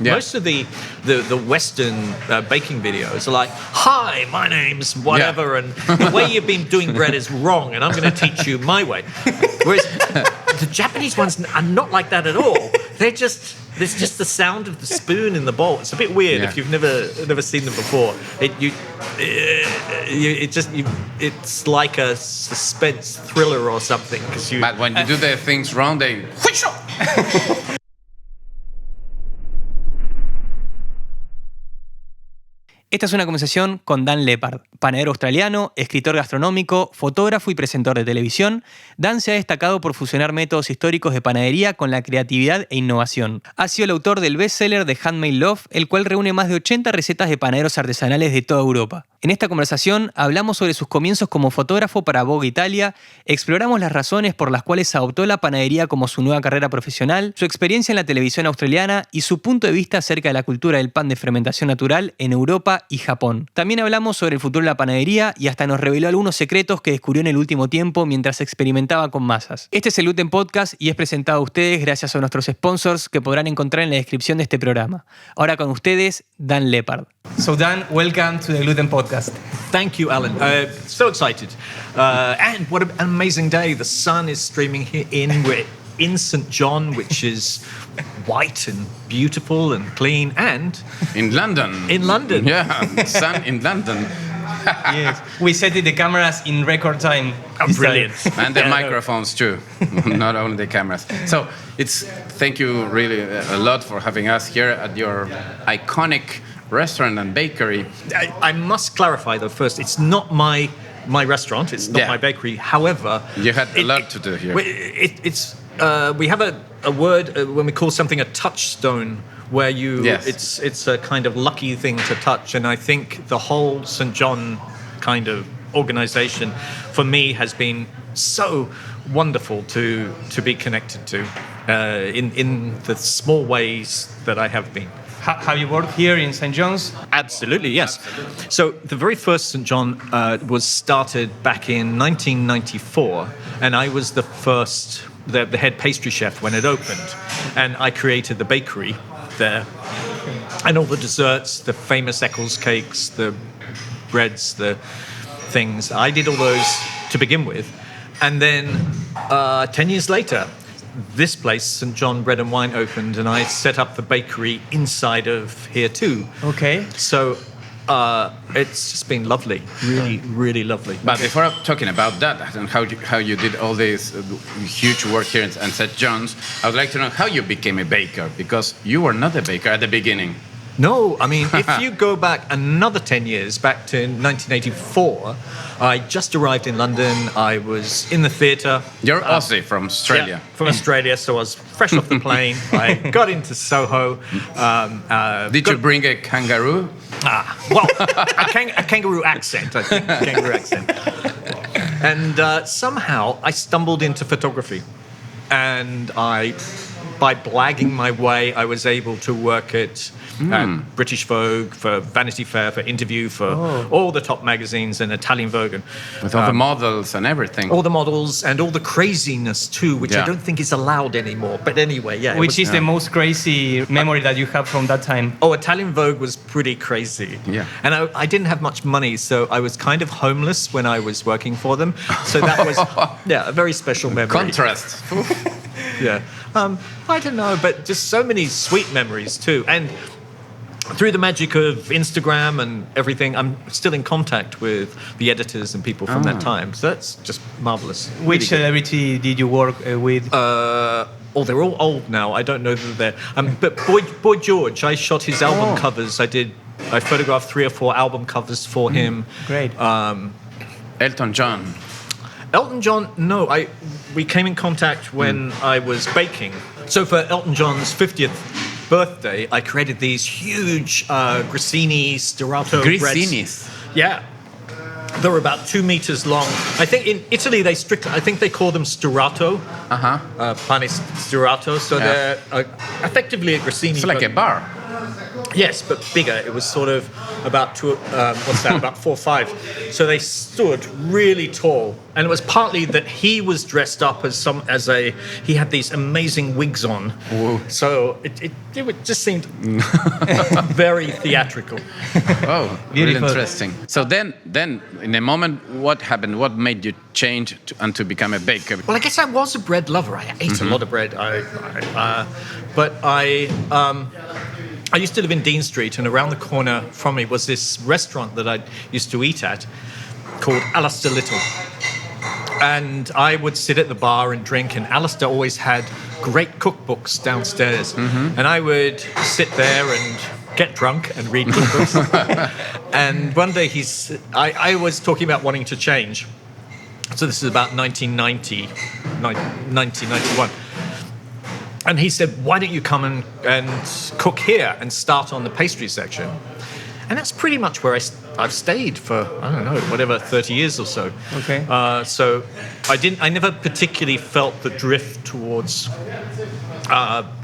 Yeah. Most of the Western baking videos are like, hi, my name's whatever, and the way you've been doing bread is wrong, and I'm going to teach you my way. Whereas the Japanese ones are not like that at all. There's just the sound of the spoon in the bowl. It's a bit weird if you've never seen them before. It's like a suspense thriller or something. But when you do the things wrong, they... Esta es una conversación con Dan Lepard, panadero australiano, escritor gastronómico, fotógrafo y presentador de televisión. Dan se ha destacado por fusionar métodos históricos de panadería con la creatividad e innovación. Ha sido el autor del bestseller de Handmade Loaf, el cual reúne más de 80 recetas de panaderos artesanales de toda Europa. En esta conversación hablamos sobre sus comienzos como fotógrafo para Vogue Italia, exploramos las razones por las cuales adoptó la panadería como su nueva carrera profesional, su experiencia en la televisión australiana y su punto de vista acerca de la cultura del pan de fermentación natural en Europa y Japón. También hablamos sobre el futuro de la panadería y hasta nos reveló algunos secretos que descubrió en el último tiempo mientras experimentaba con masas. Este es el Gluten Podcast y es presentado a ustedes gracias a nuestros sponsors que podrán encontrar en la descripción de este programa. Ahora con ustedes, Dan Lepard. So Dan, welcome to the Gluten Podcast. Thank you, Alan. So excited. And what an amazing day. The sun is streaming here in. We're in St. John, which is white and beautiful and clean, and... In London. In London. Yeah, sun in London. Yes, we set the cameras in record time. Brilliant. And the microphones too, not only the cameras. So thank you really a lot for having us here at your iconic restaurant and bakery. I must clarify though first, it's not my restaurant, it's not my bakery. However, you had a lot to do here. We have a word when we call something a touchstone, where it's a kind of lucky thing to touch, and I think the whole St. John kind of organization for me has been so wonderful to be connected to in the small ways that I have been. Have you worked here in St. John's? Absolutely, yes. So the very first St. John was started back in 1994, and I was the head pastry chef when it opened, and I created the bakery there, and all the desserts, the famous Eccles cakes, the breads, the things. I did all those to begin with, and then 10 years later, this place, St. John Bread and Wine, opened, and I set up the bakery inside of here too. Okay. So it's just been lovely, really, really lovely. But before talking about that and how you did all this huge work here in St. John's, I would like to know how you became a baker, because you were not a baker at the beginning. No, I mean, if you go back another 10 years, back to 1984, I just arrived in London. I was in the theatre. You're Aussie from Australia. Yeah, from Australia, so I was fresh off the plane. I got into Soho. Did you bring a kangaroo? A kangaroo accent, I think. Kangaroo accent. And somehow I stumbled into photography. And by blagging my way, I was able to work at British Vogue, for Vanity Fair, for Interview, for all the top magazines, and Italian Vogue. And, with all the models and everything. All the models and all the craziness too, which I don't think is allowed anymore. But anyway, yeah. Which is the most crazy memory that you have from that time? Oh, Italian Vogue was pretty crazy. Yeah. And I didn't have much money, so I was kind of homeless when I was working for them. So that was, a very special memory. Contrast. Yeah. I don't know, but just so many sweet memories too. And through the magic of Instagram and everything, I'm still in contact with the editors and people from that time. So that's just marvelous. Which celebrity did you work with? They're all old now. I don't know who they're. But Boy George, I shot his album covers. I photographed 3 or 4 album covers for him. Great. Elton John. Elton John, no. We came in contact when I was baking. So for Elton John's 50th birthday, I created these huge grissini stirato breads. Grissinis? Yeah. They were about 2 meters long. I think in Italy they call them stirato. Pane stirato. So they're effectively a grissini. It's like a bar. Yes, but bigger. It was sort of about about 4 or 5. So they stood really tall, and it was partly that he was dressed up he had these amazing wigs on. Whoa. So it just seemed very theatrical. Oh, really interesting. So then, in a moment, what happened? What made you change to become a baker? Well, I guess I was a bread lover. I ate a lot of bread. But I used to live in Dean Street, and around the corner from me was this restaurant that I used to eat at called Alistair Little. And I would sit at the bar and drink, and Alistair always had great cookbooks downstairs. And I would sit there and get drunk and read cookbooks. And one day I was talking about wanting to change. So this is about 1991. And he said, why don't you come and cook here and start on the pastry section? And that's pretty much where I've stayed for, I don't know, whatever, 30 years or so. Okay. So I never particularly felt the drift towards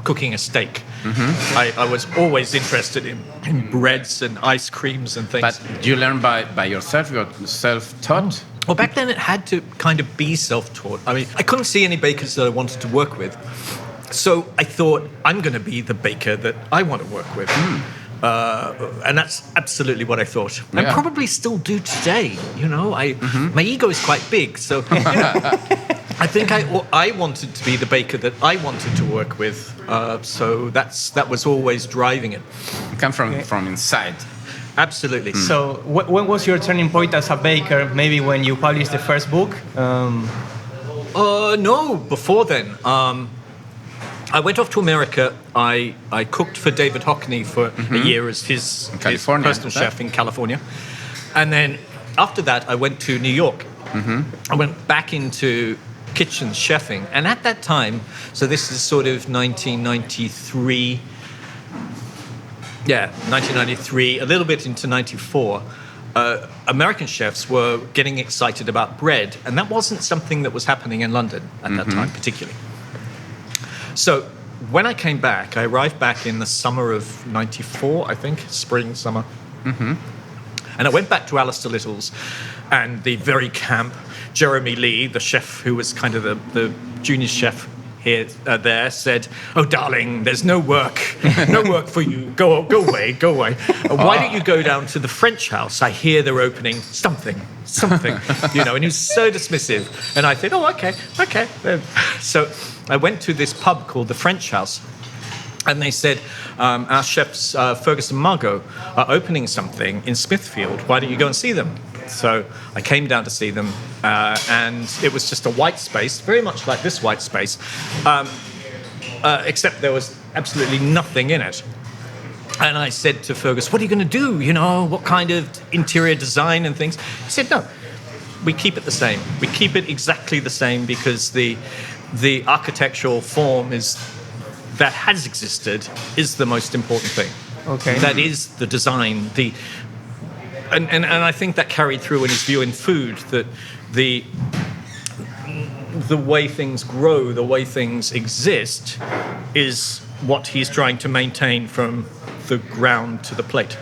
cooking a steak. I was always interested in breads and ice creams and things. But you learn by yourself? You're self-taught? Well, back then it had to kind of be self-taught. I mean, I couldn't see any bakers that I wanted to work with. So I thought, I'm going to be the baker that I want to work with. And that's absolutely what I thought. Yeah. And probably still do today. You know, my ego is quite big. So I think I wanted to be the baker that I wanted to work with. So that was always driving it. You come from inside. Absolutely. So when was your turning point as a baker? Maybe when you published the first book? No, before then. I went off to America. I cooked for David Hockney for a year as his personal chef in California. And then after that, I went to New York. I went back into kitchen chefing. And at that time, so this is sort of 1993, a little bit into 94, American chefs were getting excited about bread. And that wasn't something that was happening in London at that time, particularly. So when I came back, I arrived back in the summer of 94, I think, spring, summer. And I went back to Alistair Little's, and the very camp Jeremy Lee, the chef who was kind of the junior chef there, said, "Oh, darling, there's no work for you. Go away. Why don't you go down to the French house? I hear they're opening something, you know." And he was so dismissive. And I said, "Oh, okay." So I went to this pub called the French House, and they said, "Our chefs, Fergus and Margot, are opening something in Smithfield. Why don't you go and see them?" So I came down to see them, and it was just a white space, very much like this white space, except there was absolutely nothing in it. And I said to Fergus, "What are you going to do? You know, what kind of interior design and things?" He said, "No, we keep it the same. We keep it exactly the same because the architectural form that has existed is the most important thing. Okay. That is the design, and I think that carried through in his view in food, that the way things grow, the way things exist, is what he's trying to maintain from the ground to the plate."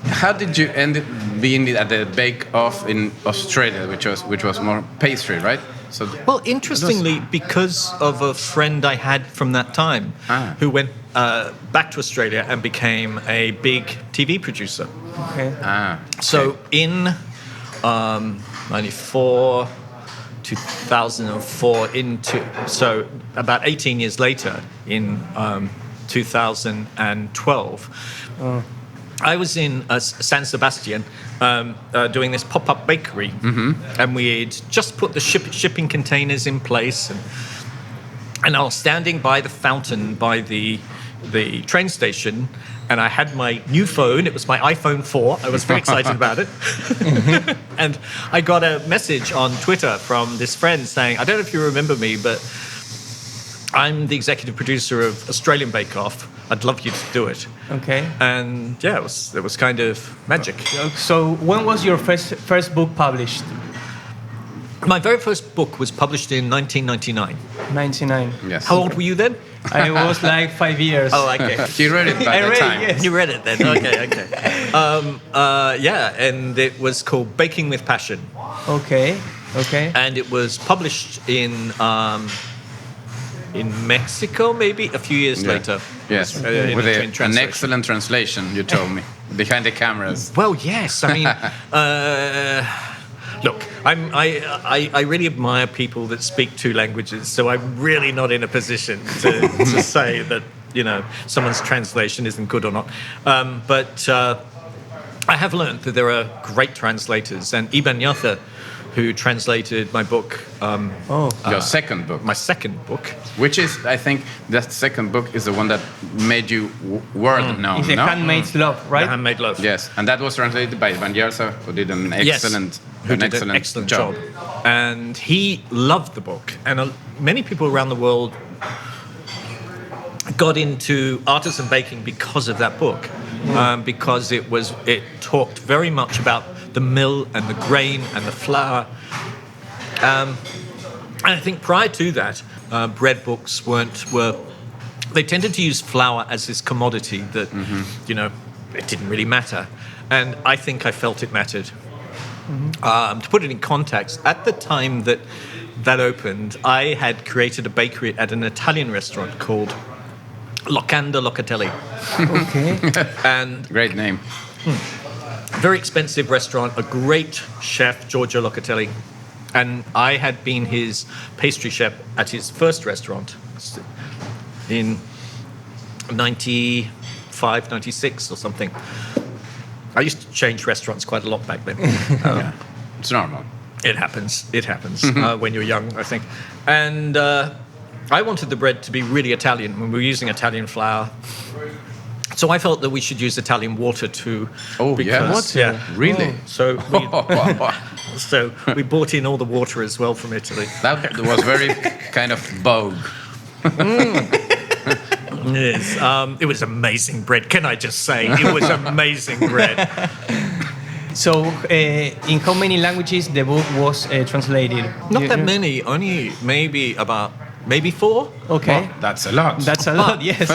How did you end up being at the bake-off in Australia, which was more pastry, right? So well, interestingly, because of a friend I had from that time who went back to Australia and became a big TV producer. Okay. So in 94, 2004, so about 18 years later, in 2012, I was in San Sebastian doing this pop-up bakery, and we'd just put the shipping containers in place, and I was standing by the fountain by the train station, and I had my new phone. It was my iPhone 4. I was very excited about it. And I got a message on Twitter from this friend saying, "I don't know if you remember me, but I'm the executive producer of Australian Bake Off. I'd love you to do it." Okay. And yeah, it was kind of magic. So when was your first book published? My very first book was published in 1999. 99. Yes. How old were you then? I was like 5 years. Oh, okay. He read it by I the read it, time. yes. You read it then. Okay. Yeah, and it was called Baking with Passion. Okay. And it was published in Mexico, maybe a few years Yeah. later. Yes, In with a an translation. excellent translation, you told me, behind the cameras. Well, yes. I mean, look, I really admire people that speak two languages, so I'm really not in a position to say that, someone's translation isn't good or not. But I have learned that there are great translators, and Iban Yatha, who translated my book, Your second book. my second book. Which is, I think, that second book is the one that made you world known, It's a no? handmaid's love, right? The Handmade Loaf. Yes, and that was translated by Van Yersa, who did an excellent, who did an excellent job. And he loved the book. And many people around the world got into artisan baking because of that book, because it talked very much about the mill and the grain and the flour. And I think prior to that, bread books they tended to use flour as this commodity that, it didn't really matter. And I think I felt it mattered. To put it in context, at the time that opened, I had created a bakery at an Italian restaurant called Locanda Locatelli. Okay. And Great name. very expensive restaurant, a great chef, Giorgio Locatelli. And I had been his pastry chef at his first restaurant in 95, 96 or something. I used to change restaurants quite a lot back then. Yeah. It's normal. It happens when you're young, I think. And I wanted the bread to be really Italian when we were using Italian flour. So I felt that we should use Italian water too. Oh, yeah? What? Yeah. Really? So we bought in all the water as well from Italy. That was very kind of Vogue. Yes, it was amazing bread. Can I just say, it was amazing bread. So, in how many languages the book was translated? Not that many, only maybe 4. Okay. Well, that's a lot. That's a lot, yes.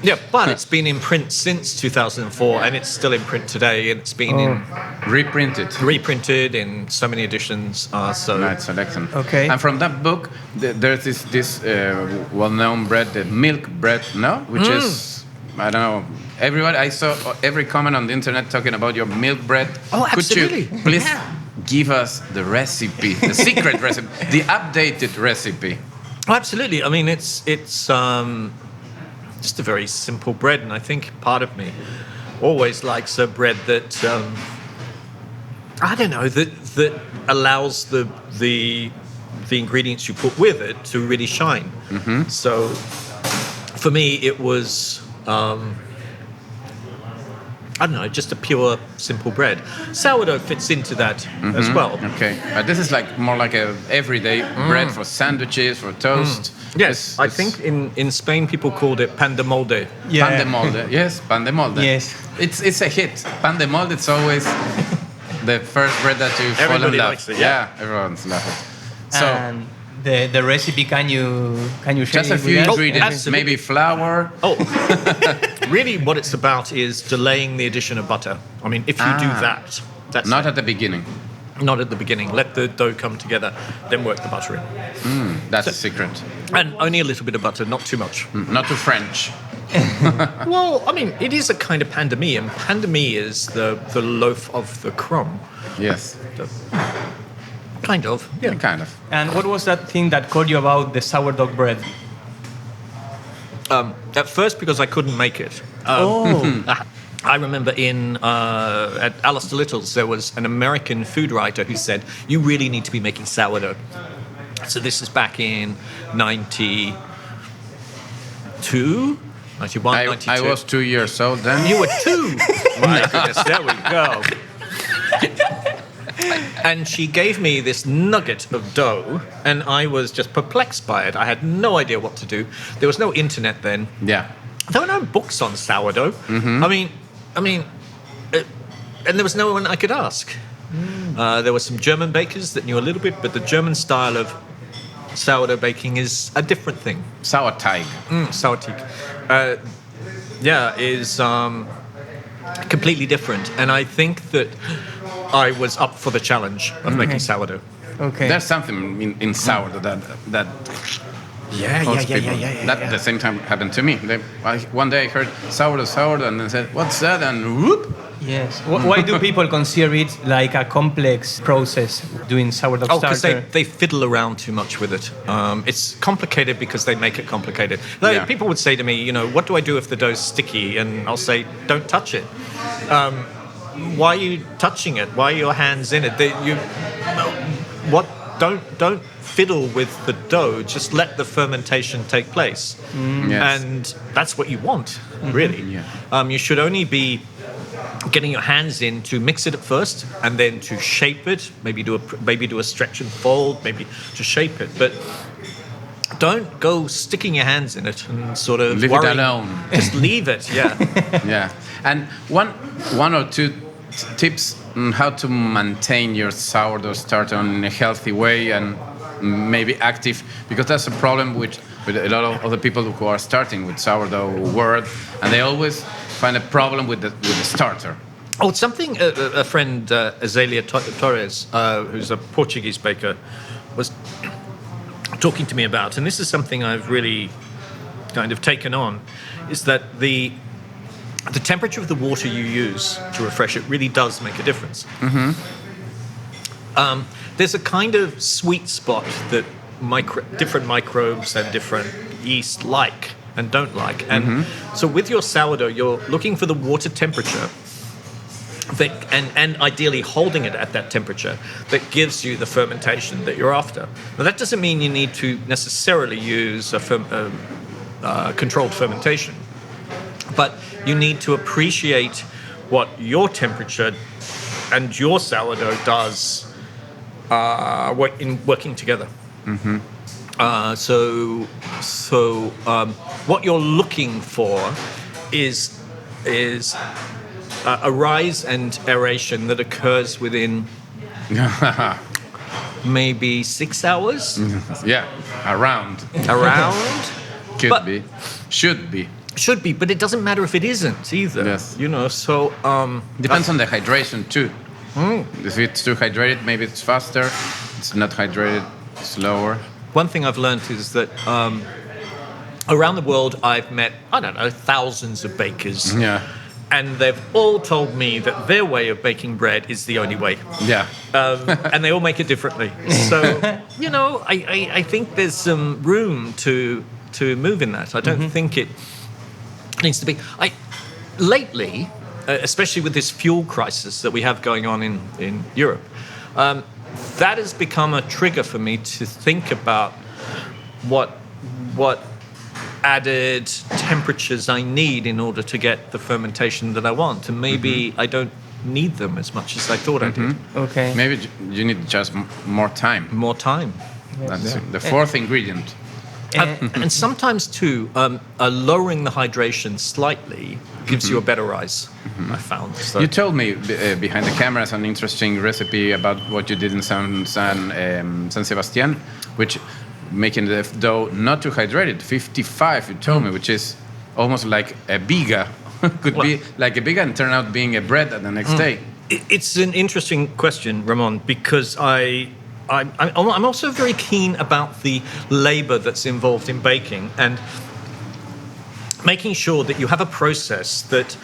Yeah, but it's been in print since 2004, and it's still in print today, and it's been reprinted in so many editions. So Nice selection. Okay. And from that book, there's this well-known bread, the milk bread, no? Which is, I don't know, I saw every comment on the internet talking about your milk bread. Oh, Could absolutely. you please give us the recipe, the secret recipe, the updated recipe? Oh, absolutely. I mean, it's just a very simple bread, and I think part of me always likes a bread that I don't know that allows the ingredients you put with it to really shine. Mm-hmm. So for me, it was I don't know, just a pure, simple bread. Sourdough fits into that as well. Okay, but this is more like a everyday bread for sandwiches, for toast. Yes, I think in Spain people called it pan de molde. Yeah. Pan de molde, yes, pan de molde. Yes. It's a hit. Pan de molde, it's always the first bread that you fall in Everybody love. likes it, yeah. Everyone's love it. So And the recipe, can you share just a it few with us? ingredients, absolutely. maybe flour. Oh, really what it's about is delaying the addition of butter. I mean, if you do that, that's Not it. at the beginning. Not at the beginning. Let the dough come together, then work the butter in. That's a secret. And only a little bit of butter, not too much. Not too French. Well, I mean, it is a kind of pain de mie, and pain de mie is the loaf of the crumb. Yes, Kind of, yeah. kind of. And what was that thing that caught you about the sourdough bread? At first, because I couldn't make it. I remember at Alistair Little's, there was an American food writer who said, you really need to be making sourdough. So this is back in 92, 91, 92. I was 2 years old then. You were 2. My goodness, there we go. And she gave me this nugget of dough, and I was just perplexed by it. I had no idea what to do. There was no internet then. Yeah. There were no books on sourdough. I mean, and there was no one I could ask. There were some German bakers that knew a little bit, but the German style of sourdough baking is a different thing. Sauerteig. Sauerteig. Is completely different. And I think that I was up for the challenge of making sourdough. Okay. There's something in sourdough that most people. That at the same time happened to me. One day I heard sourdough, and I said, "What's that?" And whoop. Yes. Why do people consider it like a complex process doing sourdough starter? Because they fiddle around too much with it. It's complicated because they make it complicated. People would say to me, what do I do if the dough's sticky? And I'll say, don't touch it. Why are you touching it? Why are your hands in it? Don't fiddle with the dough. Just let the fermentation take place. Yes. And that's what you want, really. Yeah. You should only be getting your hands in to mix it at first, and then to shape it. Maybe do a stretch and fold. Maybe to shape it, but don't go sticking your hands in it and sort of leave it alone. Just leave it. Yeah. Yeah. And one or two tips on how to maintain your sourdough starter in a healthy way and maybe active, because that's a problem with a lot of other people who are starting with sourdough world, and they always find a problem with the starter. Oh, it's something a friend, Azalea Torres, who's a Portuguese baker, was talking to me about, and this is something I've really kind of taken on, is that the temperature of the water you use to refresh it really does make a difference. There's a kind of sweet spot that different microbes and different yeast like and don't like. And so with your sourdough, you're looking for the water temperature and ideally holding it at that temperature that gives you the fermentation that you're after. Now, that doesn't mean you need to necessarily use a controlled fermentation, but you need to appreciate what your temperature and your sourdough does in working together. What you're looking for is a rise and aeration that occurs within maybe 6 hours. Yeah, around. But be, should be. Should be, but it doesn't matter if it isn't either. Yes. So depends on the hydration too. If it's too hydrated, maybe it's faster. It's not hydrated, slower. One thing I've learned is that around the world, I've met, thousands of bakers. Yeah. And they've all told me that their way of baking bread is the only way. Yeah. And they all make it differently. So, I think there's some room to move in that. I don't think it needs to be. Lately, especially with this fuel crisis that we have going on in Europe, that has become a trigger for me to think about what added temperatures I need in order to get the fermentation that I want. And maybe I don't need them as much as I thought I did. Okay. Maybe you need just more time. More time. That's the fourth ingredient. And sometimes, too, lowering the hydration slightly gives you a better rise, I found. So. You told me behind the cameras an interesting recipe about what you did in San Sebastian, which making the dough not too hydrated, 55, you told me, which is almost like a biga. Could be like a biga and turn out being a bread the next day. It's an interesting question, Ramon, because I'm also very keen about the labor that's involved in baking and making sure that you have a process that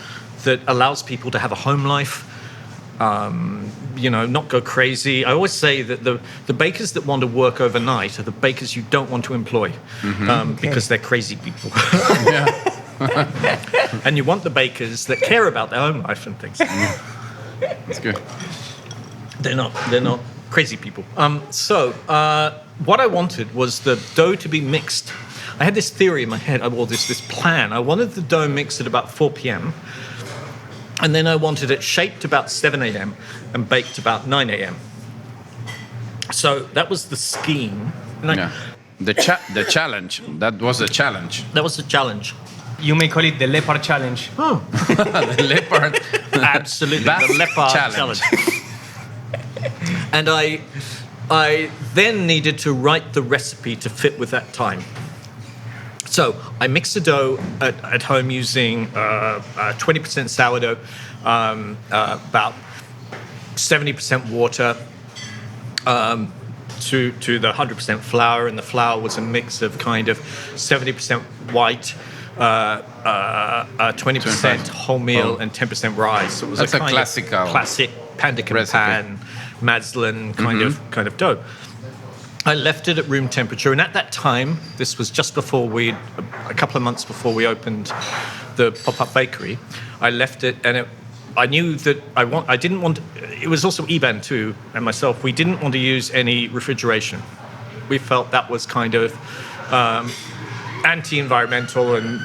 allows people to have a home life, not go crazy. I always say that the bakers that want to work overnight are the bakers you don't want to employ because they're crazy people. And you want the bakers that care about their home life and things. That's good. They're not crazy people. What I wanted was the dough to be mixed. I had this theory in my head, this plan. I wanted the dough mixed at about 4 p.m. And then I wanted it shaped about 7 a.m. and baked about 9 a.m. So that was the scheme. The challenge. That was the challenge. That was the challenge. You may call it the Lepard challenge. The Lepard. Absolutely. The Lepard challenge. And I then needed to write the recipe to fit with that time. So I mixed the dough at home using 20% sourdough, about 70% water, to the 100% flour, and the flour was a mix of kind of 70% white, 20% wholemeal, and 10% rye. So it was That's a classic pan de pan, Maslin kind of dough. I left it at room temperature, and at that time, this was just before a couple of months before we opened the pop-up bakery. I left it, and I knew that I didn't want. It was also Iban too, and myself. We didn't want to use any refrigeration. We felt that was kind of anti-environmental, and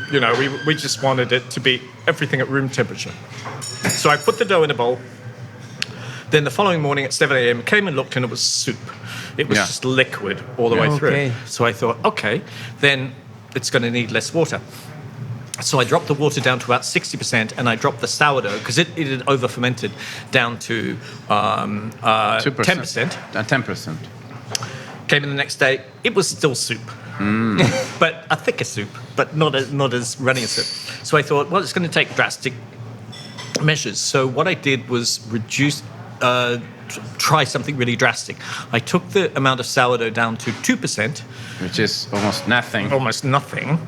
we just wanted it to be everything at room temperature. So I put the dough in a bowl. Then the following morning at 7 a.m. came and looked, and it was soup. It was just liquid all the way through. So I thought, okay, then it's going to need less water. So I dropped the water down to about 60%, and I dropped the sourdough, because it had over-fermented, down to 10%. 10%. Came in the next day, it was still soup. But a thicker soup, but not as runny a soup. So I thought, well, it's going to take drastic measures. So what I did was try something really drastic. I took the amount of sourdough down to 2%. Which is almost nothing. Almost nothing.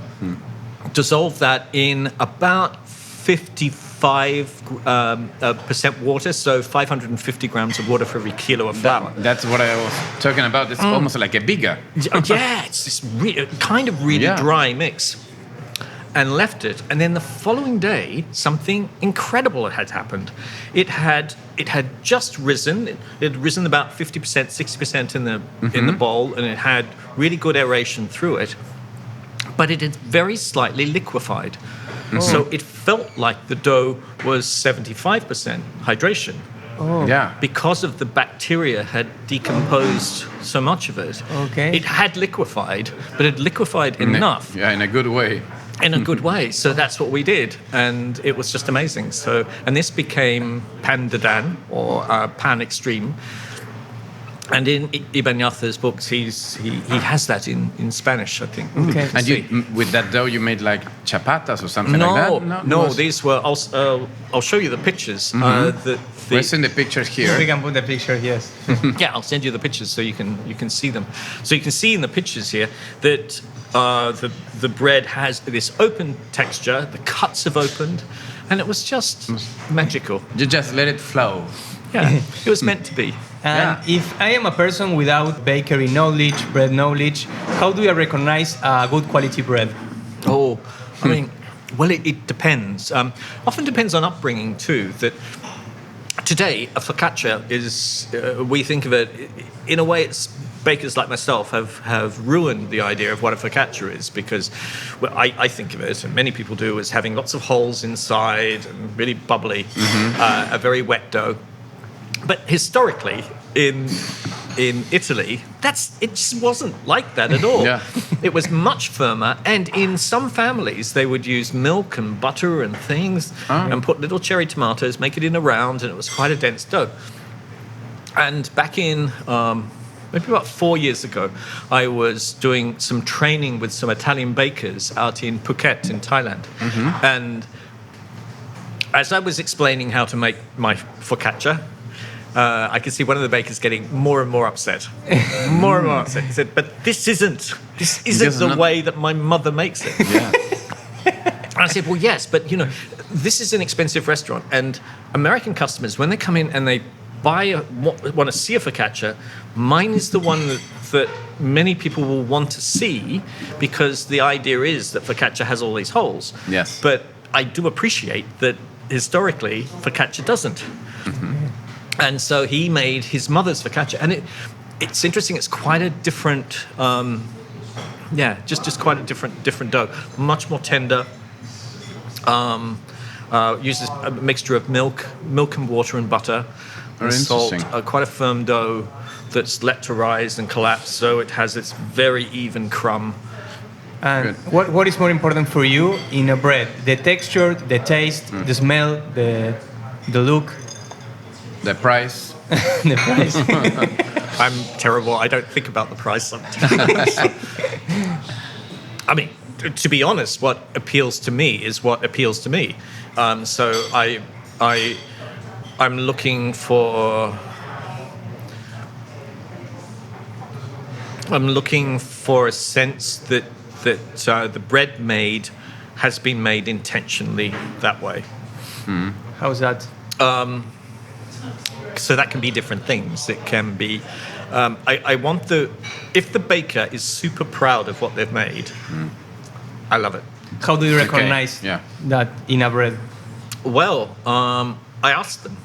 Dissolve that in about 55% water, so 550 grams of water for every kilo of flour. That's what I was talking about. It's almost like a biga. Yeah, it's this really dry mix. And left it, and then the following day, something incredible had happened. It had just risen. It had risen about 50%, 60% in the bowl, and it had really good aeration through it. But it had very slightly liquefied. So it felt like the dough was 75% hydration. Yeah. Because of the bacteria had decomposed so much of it. Okay. It had liquefied, but it liquefied enough. In a good way. In a good way. So that's what we did. And it was just amazing. And this became Pan de Dan, or Pan Extreme. And in Ibanez's books, he has that in Spanish, I think. Okay. And with that dough, you made like chapatas or something like that? No, these were. I'll show you the pictures. We're seeing the pictures here. We can put the picture, yes. Yeah, I'll send you the pictures so you can see them. So you can see in the pictures here that the bread has this open texture. The cuts have opened, and it was just magical. You just let it flow. Yeah, it was meant to be. And if I am a person without bakery knowledge, bread knowledge, how do I recognize good quality bread? Oh, I mean, well, it depends. Often depends on upbringing too. That today a focaccia is, we think of it in a way. It's bakers like myself have ruined the idea of what a focaccia is, because I think of it, and many people do, as having lots of holes inside and really bubbly, a very wet dough. But historically, in Italy, it just wasn't like that at all. Yeah. It was much firmer, and in some families they would use milk and butter and things, and put little cherry tomatoes, make it in a round, and it was quite a dense dough. And back in maybe about 4 years ago, I was doing some training with some Italian bakers out in Phuket in Thailand, and as I was explaining how to make my focaccia, I could see one of the bakers getting more and more upset. More and more upset. He said, but this isn't the way that my mother makes it. Yeah. And I said, well, yes, but this is an expensive restaurant, and American customers, when they come in and they want to see a focaccia, mine is the one that many people will want to see, because the idea is that focaccia has all these holes. Yes. But I do appreciate that historically focaccia doesn't. And so he made his mother's focaccia, and it's interesting. It's quite a different, just quite a different dough. Much more tender. Uses a mixture of milk and water and butter, and salt. Quite a firm dough that's let to rise and collapse, so it has its very even crumb. And what is more important for you in a bread? The texture, the taste, the smell, the look. The price. The price. I'm terrible. I don't think about the price sometimes. I mean, to be honest, what appeals to me is what appeals to me. So I'm looking for a sense that the bread made has been made intentionally that way. How's that? So that can be different things. It can be, I want if the baker is super proud of what they've made, I love it. How do you recognize that in a bread? Well, I ask them.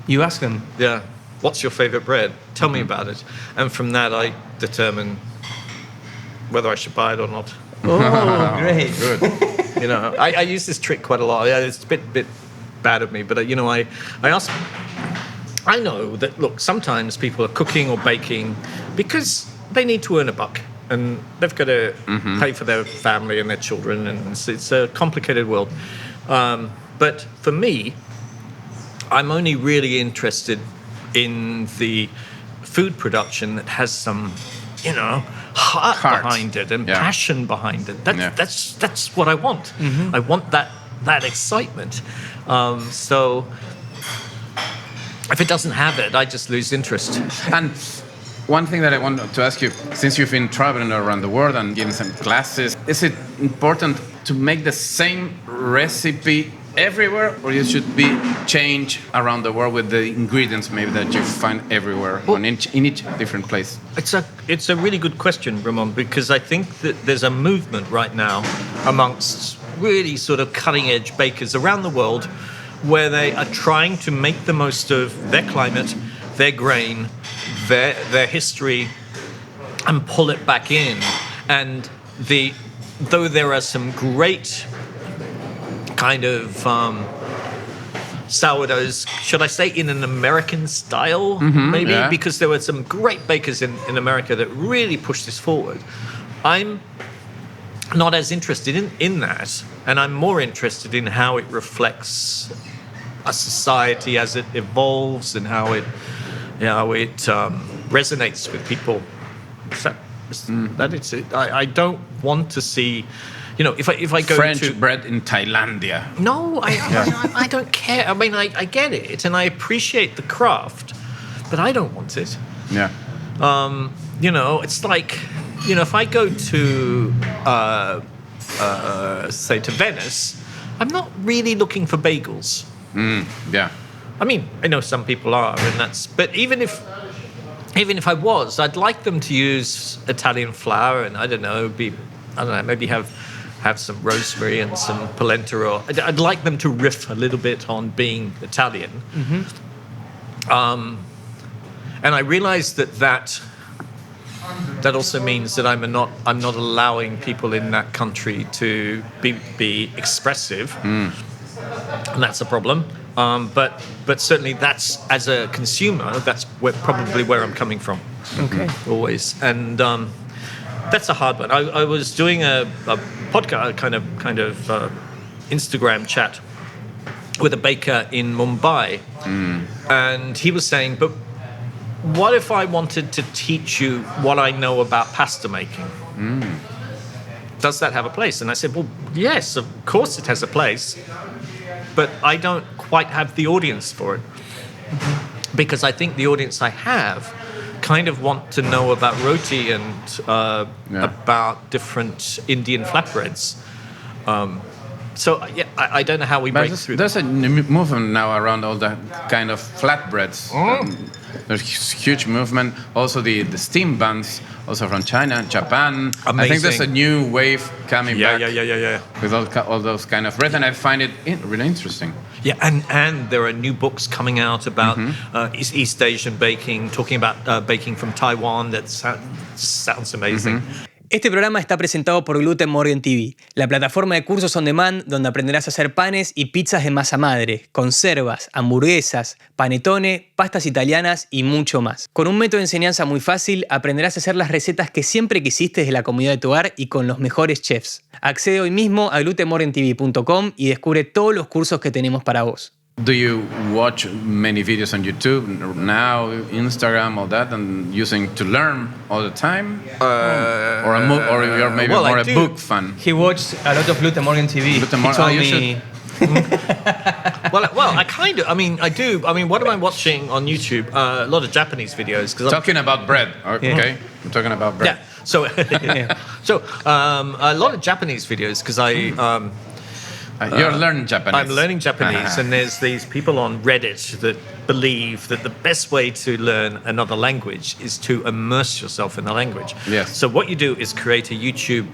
You ask them? Yeah. What's your favorite bread? Tell me about it. And from that, I determine whether I should buy it or not. Oh, great. Good. You know, I use this trick quite a lot. Yeah, it's a bit bad of me, but I ask. I know that, look, sometimes people are cooking or baking because they need to earn a buck and they've got to pay for their family and their children, and it's a complicated world. But for me, I'm only really interested in the food production that has some, heart behind it and passion behind it. That's what I want. I want that excitement. So if it doesn't have it, I just lose interest. And one thing that I want to ask you, since you've been traveling around the world and giving some classes, is it important to make the same recipe everywhere, or you should be changed around the world with the ingredients maybe that you find everywhere in each different place? It's a really good question, Ramon, because I think that there's a movement right now amongst really sort of cutting-edge bakers around the world where they are trying to make the most of their climate, their grain, their history, and pull it back in. And though there are some great kind of sourdoughs, should I say, in an American style, maybe? Yeah. Because there were some great bakers in America that really pushed this forward. I'm not as interested in that, and I'm more interested in how it reflects a society as it evolves and how it resonates with people. That is it. I don't want to see, if I go French to bread in Thailandia. No, I don't care. I mean, I get it, and I appreciate the craft, but I don't want it. Yeah. It's like, if I go to, say, to Venice, I'm not really looking for bagels. Yeah. I mean, I know some people are, but even if I was, I'd like them to use Italian flour, and maybe have some rosemary and some polenta, or I'd like them to riff a little bit on being Italian. And I realize that also means that I'm not allowing people in that country to be expressive, and that's a problem. But certainly that's, as a consumer, that's probably where I'm coming from. Okay. Always. And that's a hard one. I was doing a podcast, kind of Instagram chat with a baker in Mumbai, and he was saying, but what if I wanted to teach you what I know about pasta making? Does that have a place? And I said, well, yes, of course it has a place, but I don't quite have the audience for it. Because I think the audience I have kind of want to know about roti and about different Indian flatbreads. I don't know how we break through. There's a movement now around all the kind of flatbreads. There's a huge movement. Also the steam buns, also from China, Japan. Amazing. I think there's a new wave coming back. Yeah. With all those kind of bread, and I find it really interesting. Yeah, and there are new books coming out about East Asian baking, talking about baking from Taiwan. That sounds amazing. Este programa está presentado por Gluten TV, la plataforma de cursos on demand donde aprenderás a hacer panes y pizzas de masa madre, conservas, hamburguesas, panetone, pastas italianas y mucho más. Con un método de enseñanza muy fácil, aprenderás a hacer las recetas que siempre quisiste desde la comodidad de tu hogar y con los mejores chefs. Accede hoy mismo a glutenmorgentv.com y descubre todos los cursos que tenemos para vos. Do you watch many videos on YouTube now, Instagram, all that, and using to learn all the time? Or you're maybe more a book fan? He watched a lot of Gluten TV. Gluten He told me. I do. I mean, what am I watching on YouTube? A lot of Japanese videos. Talking about bread, okay? Yeah. I'm talking about bread. Yeah. So, a lot of Japanese videos because You're learning Japanese. I'm learning Japanese, and there's these people on Reddit that believe that the best way to learn another language is to immerse yourself in the language. Yes. So what you do is create a YouTube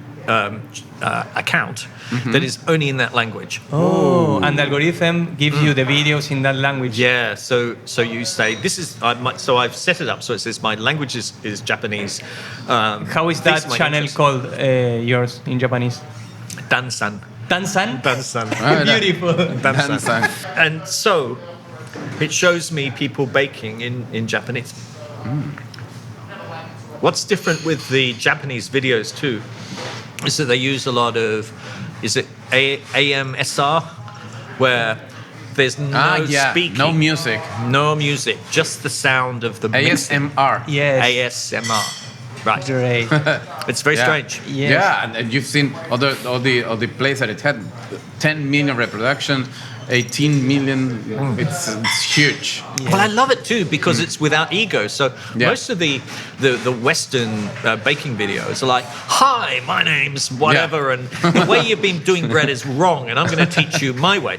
account that is only in that language. Oh, and the algorithm gives you the videos in that language. Yeah, so you say this is so I've set it up so it says my language is Japanese. How is that channel called yours in Japanese? Dan-san. Dan-san? Dan-san. Beautiful. Dan-san. And so it shows me people baking in Japanese. What's different with the Japanese videos too is that they use a lot of, is it AMSR, where there's no speaking. No music. No music, just the sound of the ASMR. Yes. ASMR. Right. Great. It's very strange. Yes. Yeah, and you've seen all the plays that it had, 10 million reproductions, 18 million. It's huge. Yeah. Well, I love it too because it's without ego. So most of the Western baking videos are like, "Hi, my name's whatever, and the way you've been doing bread is wrong, and I'm going to teach you my way."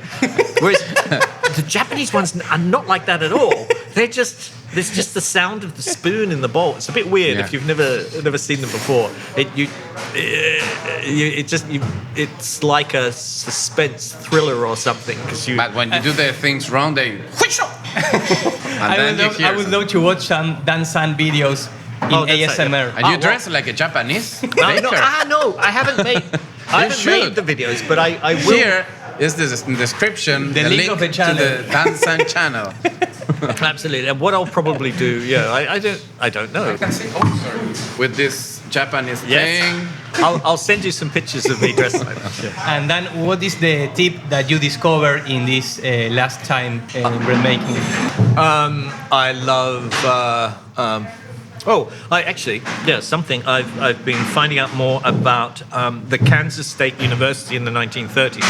Whereas the Japanese ones are not like that at all. There's just the sound of the spoon in the bowl. It's a bit weird if you've never seen them before. It's like a suspense thriller or something. But when you do the things wrong, they. I would love to watch some Dan-san videos in ASMR. And you dress like a Japanese baker. No, I haven't made. I haven't made the videos, but I will. Here is the description, the link of the channel. to the Dan-san channel. Absolutely. And what I'll probably do, I don't know. I can see with this Japanese thing. I'll send you some pictures of me dressed like that. Yeah. And then, what is the tip that you discovered in this last time bread making? I love. Something I've been finding out more about the Kansas State University in the 1930s,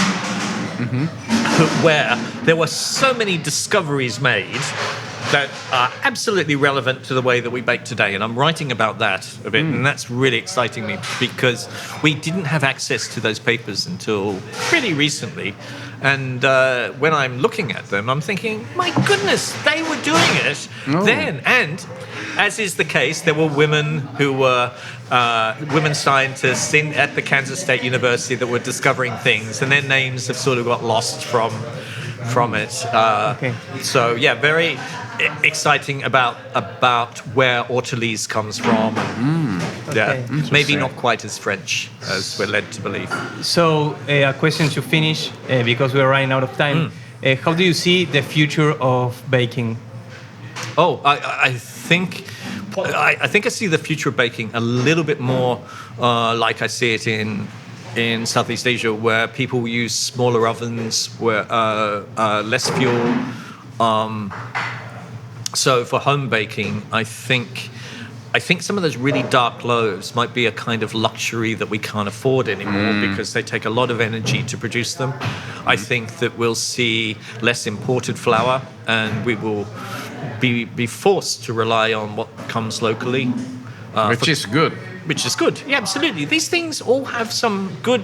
where there were so many discoveries made that are absolutely relevant to the way that we bake today. And I'm writing about that a bit, and that's really exciting me because we didn't have access to those papers until pretty recently. And when I'm looking at them, I'm thinking, my goodness, they were doing it then. And as is the case, there were women who were women scientists at the Kansas State University that were discovering things, and their names have sort of got lost from it. So yeah, very exciting about where Ortolise comes from. Maybe not quite as French as we're led to believe. So a question to finish because we're running out of time. How do you see the future of baking? I think I see the future of baking a little bit more like I see it in Southeast Asia, where people use smaller ovens, where less fuel. So for home baking, I think some of those really dark loaves might be a kind of luxury that we can't afford anymore because they take a lot of energy to produce them. I think that we'll see less imported flour, and we will be forced to rely on what comes locally. Which is good. Which is good. Yeah, absolutely. These things all have some good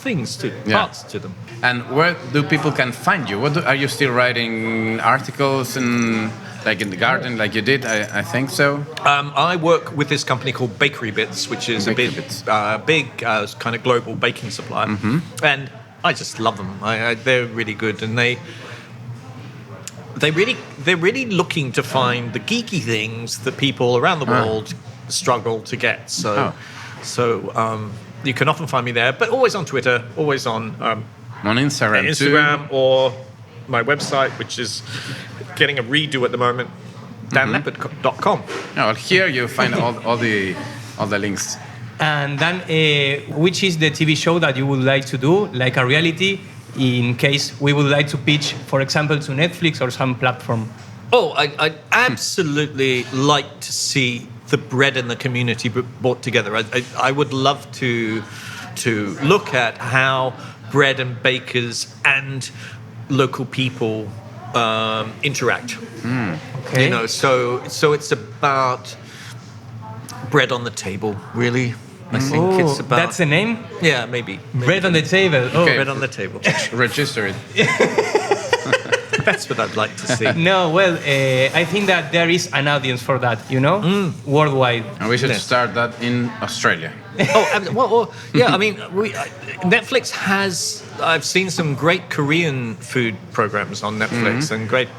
things parts to them. And where do people can find you? Are you still writing articles like in the garden, like you did? I think so. I work with this company called Bakery Bits, which is a big kind of global baking supplier, and I just love them. They're really good, and they're really looking to find the geeky things that people around the world struggle to get. So you can often find me there, but always on Twitter, always on Instagram too. Or my website, which is getting a redo at the moment, danlepard.com. Well, here you find all the links. And then, which is the TV show that you would like to do, like a reality in case we would like to pitch, for example, to Netflix or some platform? Oh, I'd absolutely like to see the bread in the community brought together. I would love to look at how bread and bakers and local people interact. Okay. You know, so it's about bread on the table, really. I think it's about. That's the name? Yeah, maybe. Bread on the table. Oh, Okay. Bread on the table. Register it. That's what I'd like to see. No, well, I think that there is an audience for that, you know, worldwide. And we should Yes. start that in Australia. Yeah. I mean, Netflix has. I've seen some great Korean food programs on Netflix and great.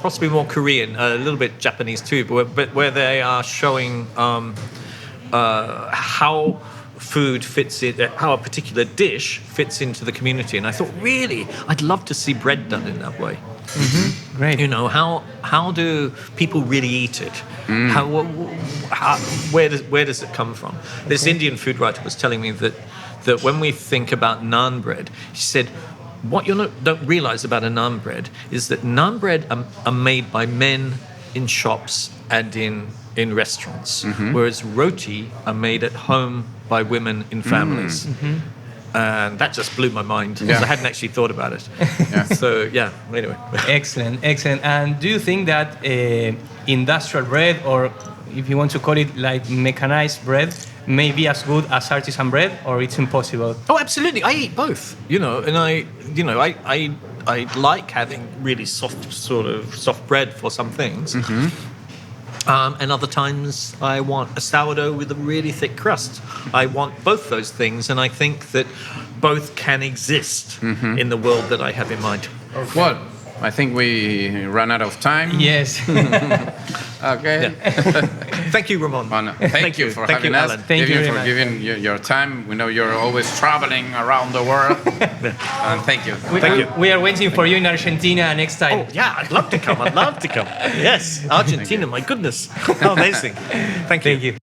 Possibly more Korean, a little bit Japanese too, but where they are showing how food fits in, how a particular dish fits into the community. And I thought, really, I'd love to see bread done in that way. Great. You know, how do people really eat it? Where does it come from? This Indian food writer was telling me that when we think about naan bread, she said, what you don't realize about a naan bread is that naan bread are made by men in shops and in restaurants, whereas roti are made at home by women in families. And that just blew my mind because I hadn't actually thought about it. So, yeah, anyway. Excellent. And do you think that industrial bread, or if you want to call it like mechanized bread, may be as good as artisan bread, or it's impossible? Oh, absolutely. I eat both, you know, and I like having really soft bread for some things. And other times I want a sourdough with a really thick crust. I want both those things, and I think that both can exist in the world that I have in mind. Well, I think we ran out of time. Yes. Okay. Thank you, Ramon. Well, thank you for having us. Alan. Thank you very for much. giving your time. We know you're always traveling around the world. And thank you. Thank you. We are waiting for you in Argentina next time. Oh, yeah, I'd love to come. Yes, Argentina, my goodness. How amazing. Thank you. Thank you.